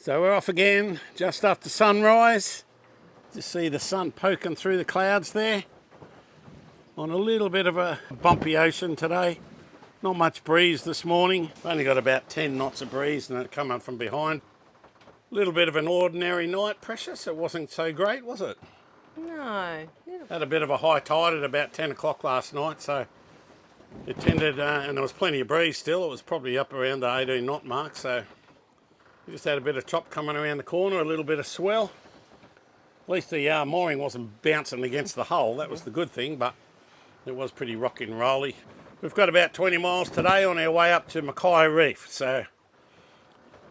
So we're off again just after sunrise. Just see the sun poking through the clouds there. On a little bit of a bumpy ocean today. Not much breeze this morning. Only got about 10 knots of breeze and it come up from behind. A little bit of an ordinary night pressure, so it wasn't so great, was it? No. Had a bit of a high tide at about 10 o'clock last night, so it tended, and there was plenty of breeze still. It was probably up around the 18 knot mark, so we just had a bit of chop coming around the corner, a little bit of swell. At least the mooring wasn't bouncing against the hull. That was the good thing, but it was pretty rocky and rolly. We've got about 20 miles today on our way up to Mackay Reef, so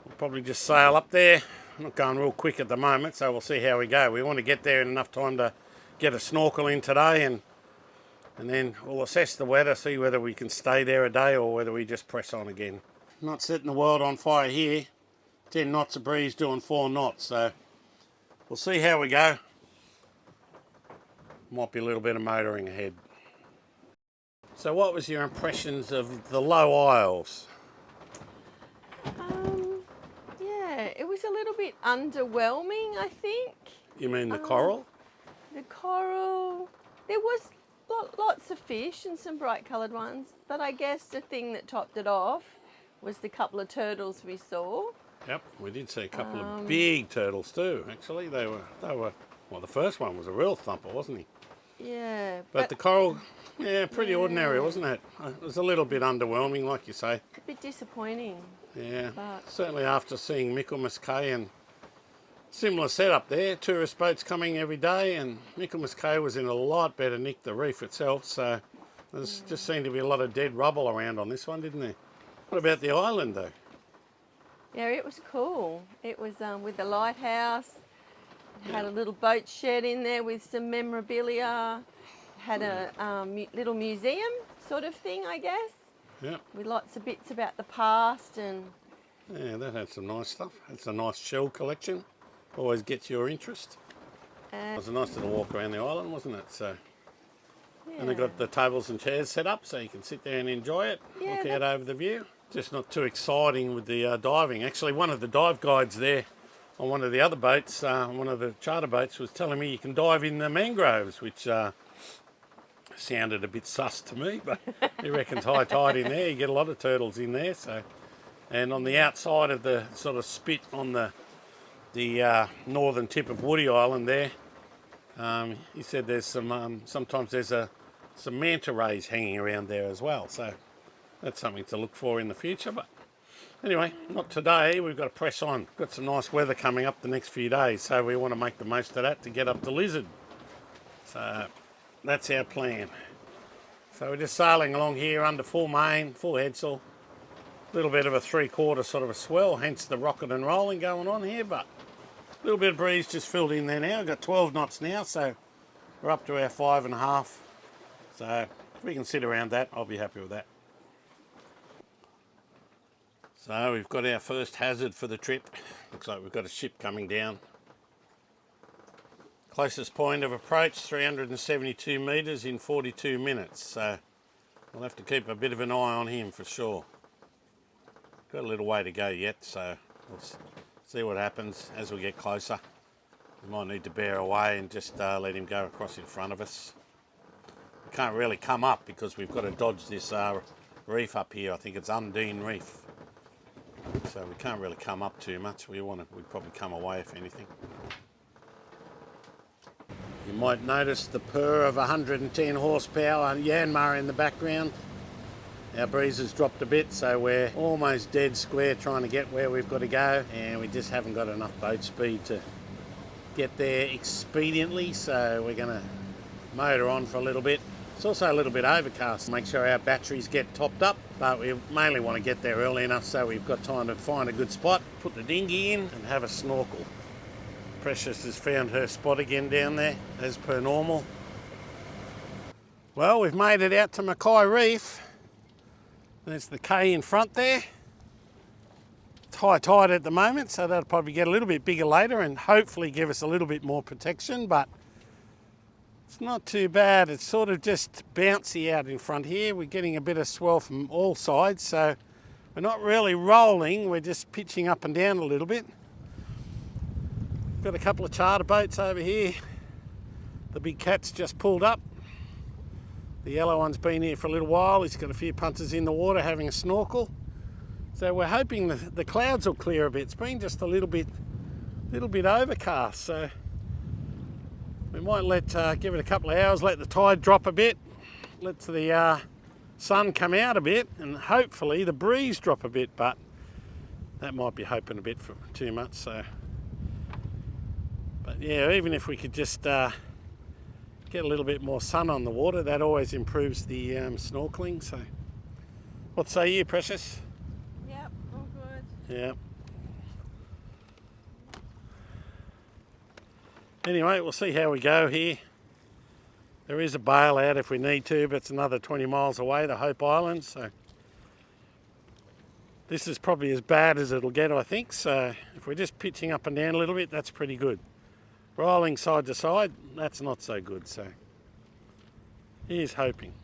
we'll probably just sail up there. I'm not going real quick at the moment, so we'll see how we go. We want to get there in enough time to get a snorkel in today, and then we'll assess the weather, see whether we can stay there a day or whether we just press on again. Not setting the world on fire here. 10 knots of breeze doing 4 knots, so we'll see how we go. Might be a little bit of motoring ahead. So what was your impressions of the low isles? Yeah, it was a little bit underwhelming, I think. You mean the coral? The coral, there was lots of fish and some bright coloured ones, but I guess the thing that topped it off was the couple of turtles we saw. Yep, we did see a couple of big turtles too, actually. They were, well, the first one was a real thumper, wasn't he? Yeah. But the coral, yeah, pretty ordinary, wasn't it? It was a little bit underwhelming, like you say. It's a bit disappointing. Yeah, but certainly after seeing Mackay and similar setup there, tourist boats coming every day, and Mackay was in a lot better nick than the reef itself, so there just seemed to be a lot of dead rubble around on this one, didn't there? What about the island though? Yeah, it was cool. It was with the lighthouse. It had a little boat shed in there with some memorabilia. Had a little museum sort of thing, I guess. Yeah. With lots of bits about the past and... Yeah, that had some nice stuff. It's a nice shell collection. Always gets your interest. It was a nice little walk around the island, wasn't it? So, yeah. And they got the tables and chairs set up so you can sit there and enjoy it. Yeah, look out over the view. Just not too exciting with the diving. Actually, one of the dive guides there on one of the other boats, one of the charter boats, was telling me you can dive in the mangroves, which sounded a bit sus to me, but he reckons high tide in there, you get a lot of turtles in there. So, and on the outside of the sort of spit on the northern tip of Woody Island there, he said there's some sometimes there's some manta rays hanging around there as well. So that's something to look for in the future. But anyway, not today. We've got to press on. Got some nice weather coming up the next few days, so we want to make the most of that to get up to Lizard. So that's our plan. So we're just sailing along here under full main, full headsail. A little bit of a 3/4 sort of a swell, hence the rocket and rolling going on here, but a little bit of breeze just filled in there now. We've got 12 knots now, so we're up to our 5.5. So if we can sit around that, I'll be happy with that. So we've got our first hazard for the trip. Looks like we've got a ship coming down. Closest point of approach, 372 metres in 42 minutes. So we'll have to keep a bit of an eye on him for sure. Got a little way to go yet, so we'll see what happens as we get closer. We might need to bear away and just let him go across in front of us. We can't really come up because we've got to dodge this reef up here. I think it's Undine Reef. So we can't really come up too much. We'd probably come away if anything. You might notice the purr of 110 horsepower Yanmar in the background. Our breeze has dropped a bit, so we're almost dead square trying to get where we've got to go, and we just haven't got enough boat speed to get there expediently, so we're going to motor on for a little bit. It's also a little bit overcast. Make sure our batteries get topped up, but we mainly want to get there early enough so we've got time to find a good spot, put the dinghy in and have a snorkel. Precious has found her spot again down there, as per normal. Well, we've made it out to Mackay Reef. There's the K in front there. It's high tide at the moment, so that'll probably get a little bit bigger later and hopefully give us a little bit more protection, but it's not too bad. It's sort of just bouncy out in front here. We're getting a bit of swell from all sides, so we're not really rolling, we're just pitching up and down a little bit. Got a couple of charter boats over here. The big cat's just pulled up. The yellow one's been here for a little while. He's got a few punters in the water having a snorkel. So we're hoping the clouds will clear a bit. It's been just a little bit overcast. So we might give it a couple of hours, let the tide drop a bit, let the sun come out a bit, and hopefully the breeze drop a bit. But that might be hoping a bit for too much. So, but yeah, even if we could just get a little bit more sun on the water, that always improves the snorkeling. So, what say you, Precious? Yep, all good. Yeah. Anyway, we'll see how we go here. There is a bail out if we need to, but it's another 20 miles away, the Hope Islands. So this is probably as bad as it'll get, I think. So if we're just pitching up and down a little bit, that's pretty good. Rolling side to side, that's not so good. So here's hoping.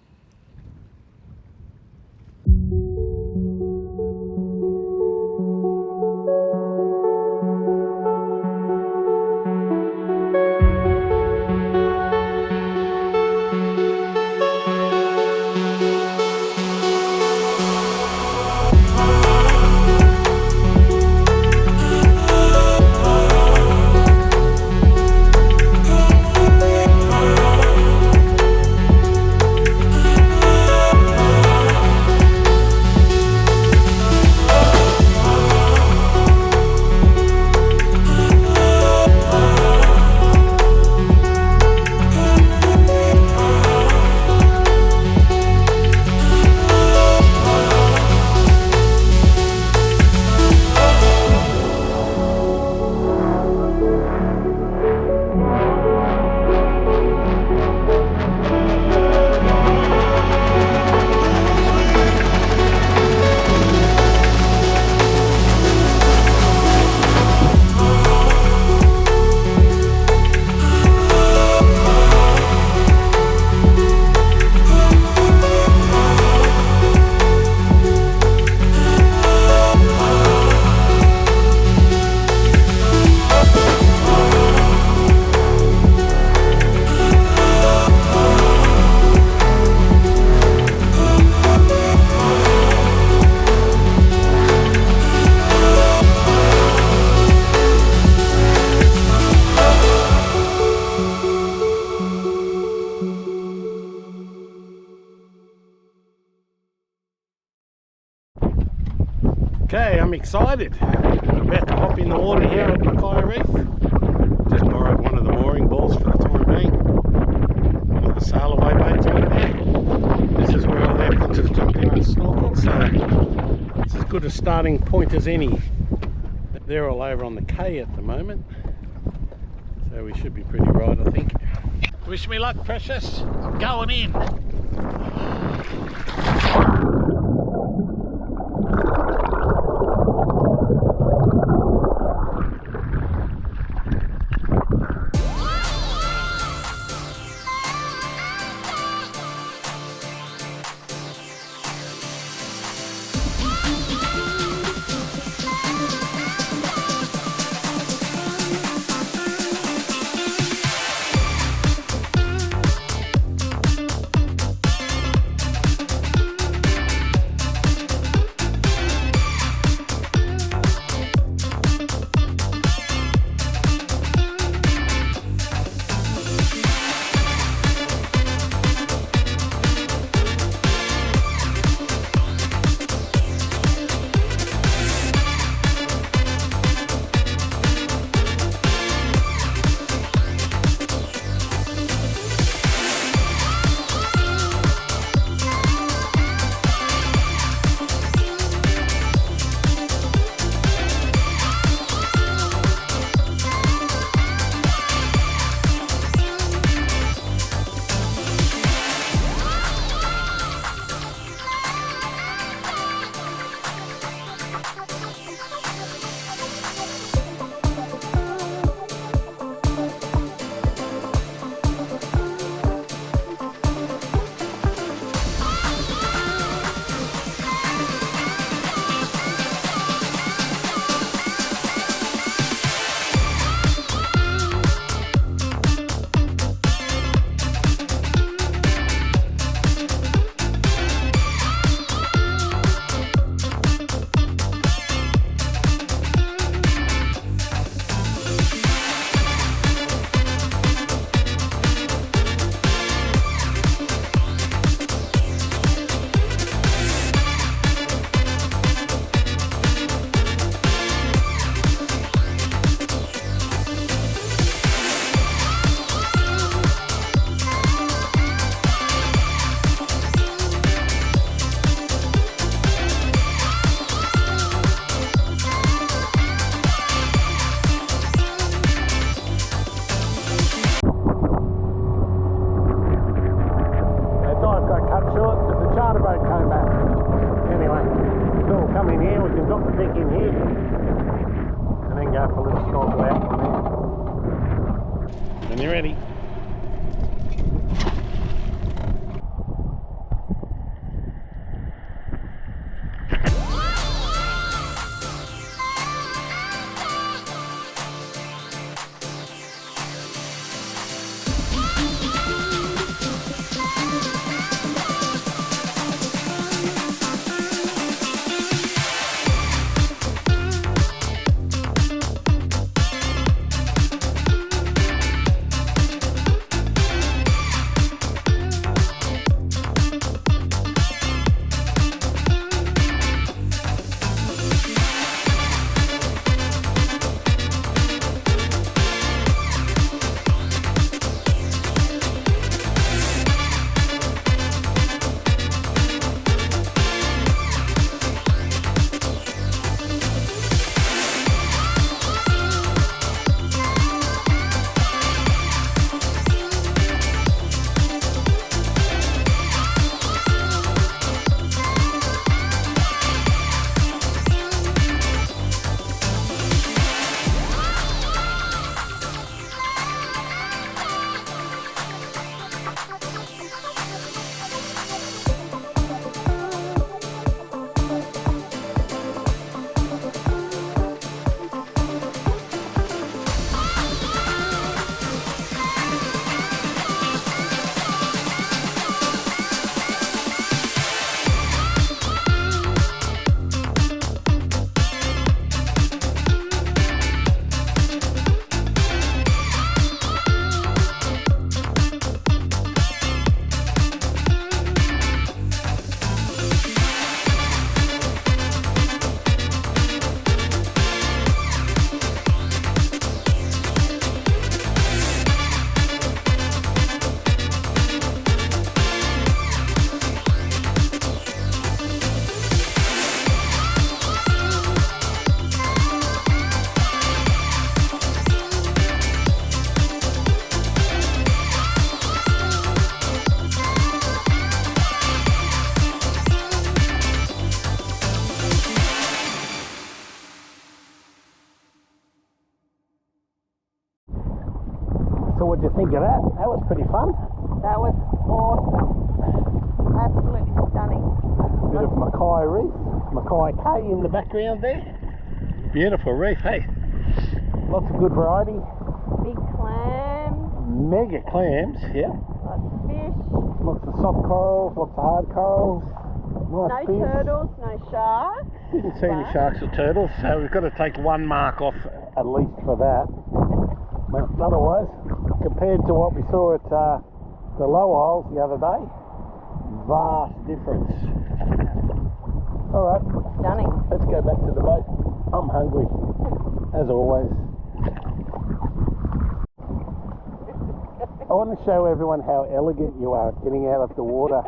Okay, I'm excited. I'm about to hop in the water here at Mackay Reef. Just borrowed one of the mooring balls for the time being. One of the sail away boats over there. This is where all their punters jump in and snorkel, so it's as good a starting point as any. They're all over on the quay at the moment, so we should be pretty right, I think. Wish me luck, Precious. I'm going in. I've got cut short because the charter boat came back. Anyway, so we'll come in here, we can drop the deck in here and then go for a little snorkel out from there. When you're ready. So what do you think of that? That was pretty fun. That was awesome. Absolutely stunning. Bit of Mackay Reef, Mackay K in the background there. Beautiful reef, hey. Lots of good variety. Big clams. Mega clams, yeah. Lots of fish. Lots of soft corals, lots of hard corals. Nice No fish. turtles, no sharks. Didn't see any sharks or turtles, so we've got to take one mark off at least for that. But otherwise, compared to what we saw at the Low Isles the other day, vast difference. All right, Stunning. let's go back to the boat. I'm hungry, as always. I want to show everyone how elegant you are getting out of the water.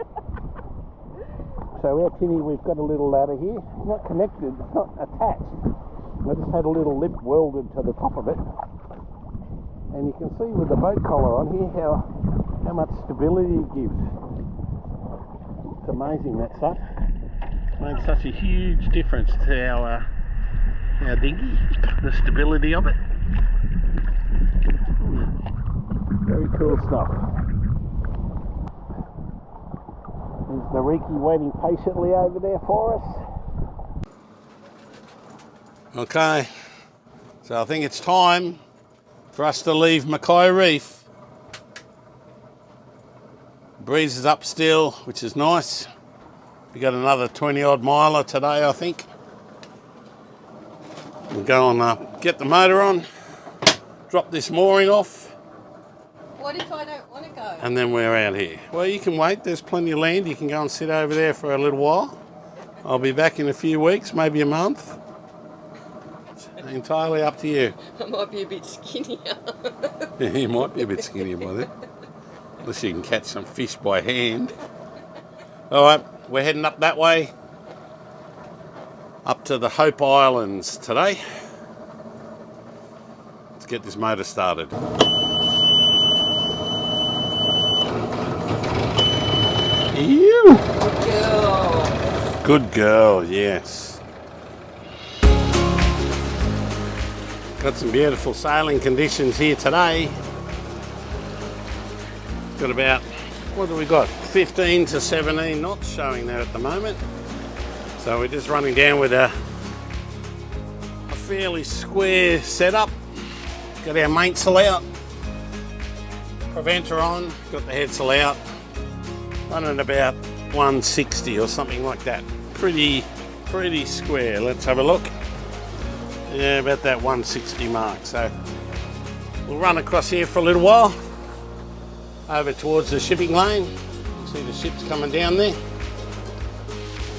So our tinny, we've got a little ladder here. It's not connected, it's not attached. I just had a little lip welded to the top of it. And you can see with the boat collar on here how much stability it gives. It's amazing, that stuff. Made such a huge difference to our dinghy, the stability of it. Very cool stuff. There's the Riki waiting patiently over there for us. Okay, so I think it's time for us to leave Mackay Reef. Breeze is up still, which is nice. We got another 20 odd miler today, I think. We'll go and get the motor on, drop this mooring off. What if I don't want to go? And then we're out here. Well, you can wait, there's plenty of land. You can go and sit over there for a little while. I'll be back in a few weeks, maybe a month. Entirely up to you. I might be a bit skinnier. You might be a bit skinnier by then. Unless you can catch some fish by hand. Alright, we're heading up that way. Up to the Hope Islands today. Let's get this motor started. Good girl, yes. Got some beautiful sailing conditions here today. Got about, what do we got? 15 to 17 knots showing there at the moment. So we're just running down with a fairly square setup. Got our mainsail out, preventer on, got the headsail out, running about 160 or something like that. Pretty square. Let's have a look. Yeah, about that 160 mark. So we'll run across here for a little while, over towards the shipping lane. See the ships coming down there.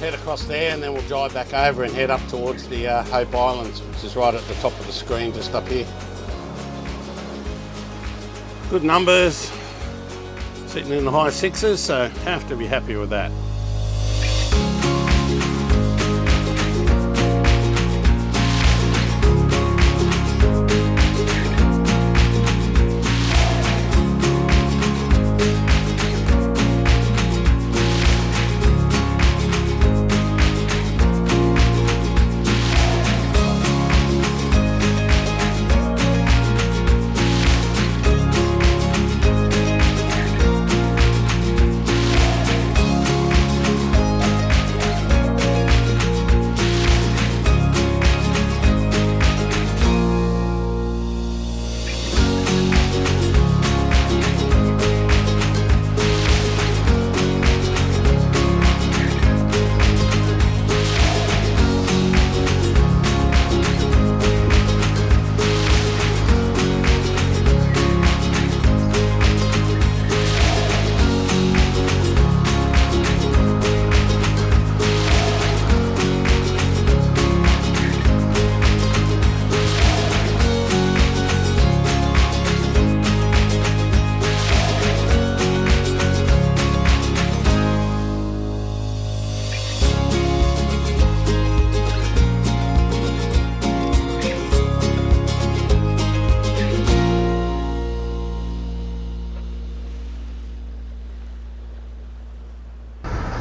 Head across there, and then we'll drive back over and head up towards the Hope Islands, which is right at the top of the screen, just up here. Good numbers, sitting in the high sixes, so have to be happy with that.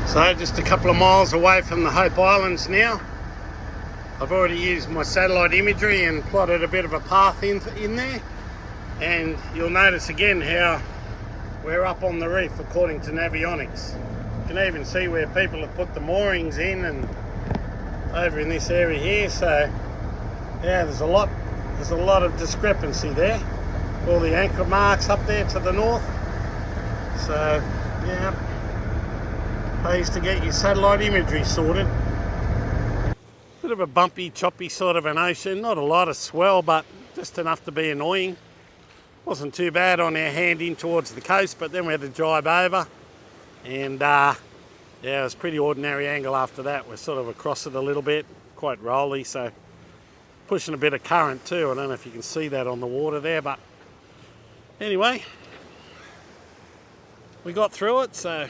So just a couple of miles away from the Hope Islands now. I've already used my satellite imagery and plotted a bit of a path in there, and you'll notice again how we're up on the reef according to Navionics. You can even see where people have put the moorings in and over in this area here. So yeah, there's a lot of discrepancy there. All the anchor marks up there to the north. So yeah, pays to get your satellite imagery sorted. Bit of a bumpy, choppy sort of an ocean. Not a lot of swell, but just enough to be annoying. Wasn't too bad on our hand in towards the coast, but then we had to drive over. And yeah, it was pretty ordinary angle after that. We're sort of across it a little bit, quite rolly, so pushing a bit of current too. I don't know if you can see that on the water there, but anyway, we got through it, so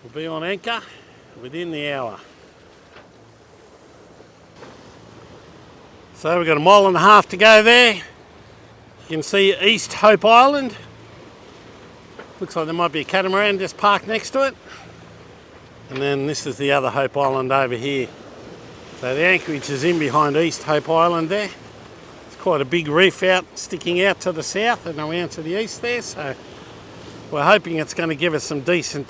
we'll be on anchor within the hour. So we've got 1.5 miles to go there. You can see East Hope Island. Looks like there might be a catamaran just parked next to it. And then this is the other Hope Island over here. So the anchorage is in behind East Hope Island there. It's quite a big reef out, sticking out to the south and around to the east there. So we're hoping it's going to give us some decent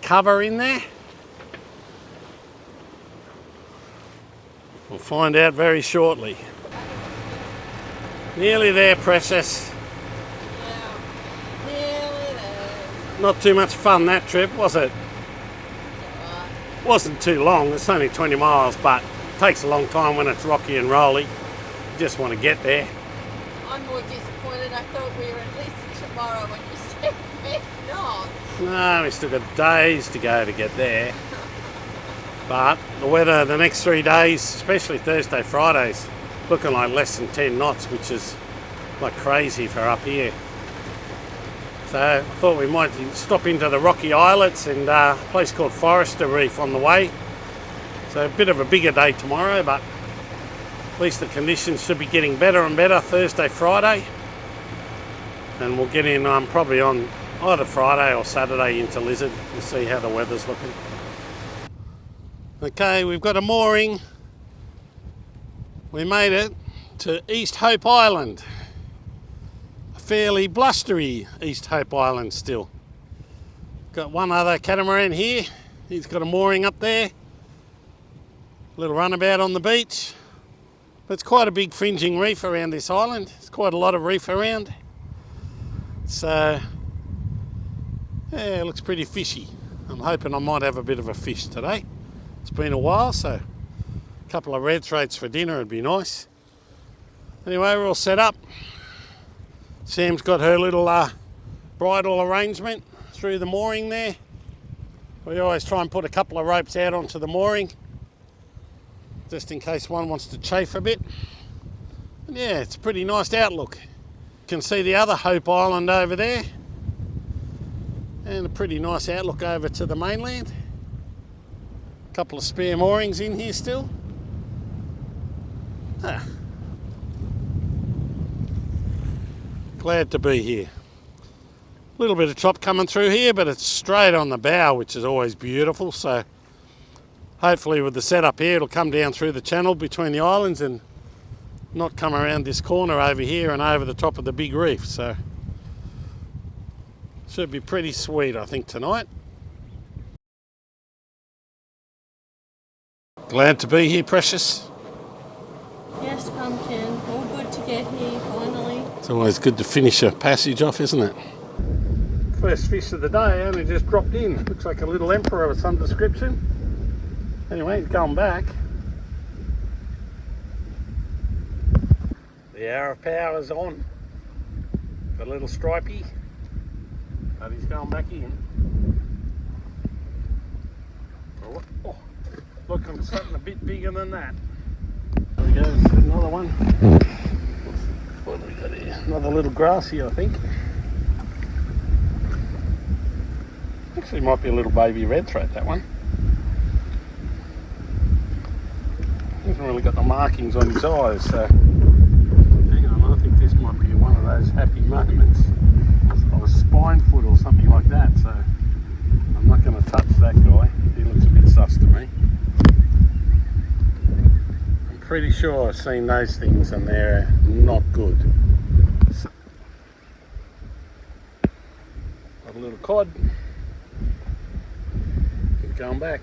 cover in there. We'll find out very shortly. Nearly there, precious. Yeah, nearly there. Not too much fun that trip, was it? Wasn't too long, it's only 20 miles, but it takes a long time when it's rocky and rolly. You just want to get there. I'm more disappointed. I thought we were at least tomorrow when you said we're not. No, we still got days to go to get there. But the weather the next 3 days, especially Thursday, Friday's looking like less than 10 knots, which is like crazy for up here. So I thought we might stop into the Rocky Islets and a place called Forrester Reef on the way. So a bit of a bigger day tomorrow, but at least the conditions should be getting better and better Thursday, Friday. And we'll get in probably on either Friday or Saturday into Lizard. We'll see how the weather's looking. Okay, we've got a mooring. We made it to East Hope Island. A fairly blustery East Hope Island still. Got one other catamaran here. He's got a mooring up there. Little runabout on the beach. But it's quite a big fringing reef around this island. There's quite a lot of reef around. So, yeah, it looks pretty fishy. I'm hoping I might have a bit of a fish today. It's been a while, so a couple of red throats for dinner would be nice. Anyway, we're all set up. Sam's got her little bridle arrangement through the mooring there. We always try and put a couple of ropes out onto the mooring, just in case one wants to chafe a bit. And yeah, it's a pretty nice outlook. You can see the other Hope Island over there, and a pretty nice outlook over to the mainland. A couple of spare moorings in here still. Glad to be here. A little bit of chop coming through here, but it's straight on the bow, which is always beautiful. So hopefully with the setup here, it'll come down through the channel between the islands and not come around this corner over here and over the top of the big reef. So should be pretty sweet, I think, tonight. Glad to be here, Precious. Yes, Pumpkin. All good to get here, finally. It's always good to finish a passage off, isn't it? First fish of the day, only just dropped in. Looks like a little emperor of some description. Anyway, he's going back. The hour of power is on. Got a little stripey, but he's going back in. Oh, look, I'm something a bit bigger than that. There we go, another one. What have we got here? Another little grassy, I think. Actually might be a little baby red throat, that one. Hasn't really got the markings on his eyes, so hang on, I think this might be one of those happy moments of a spine foot or something like that, so I'm not going to touch that guy. He looks a bit sus to me. I'm pretty sure I've seen those things and they're not good. So, got a little cod. Keep going back.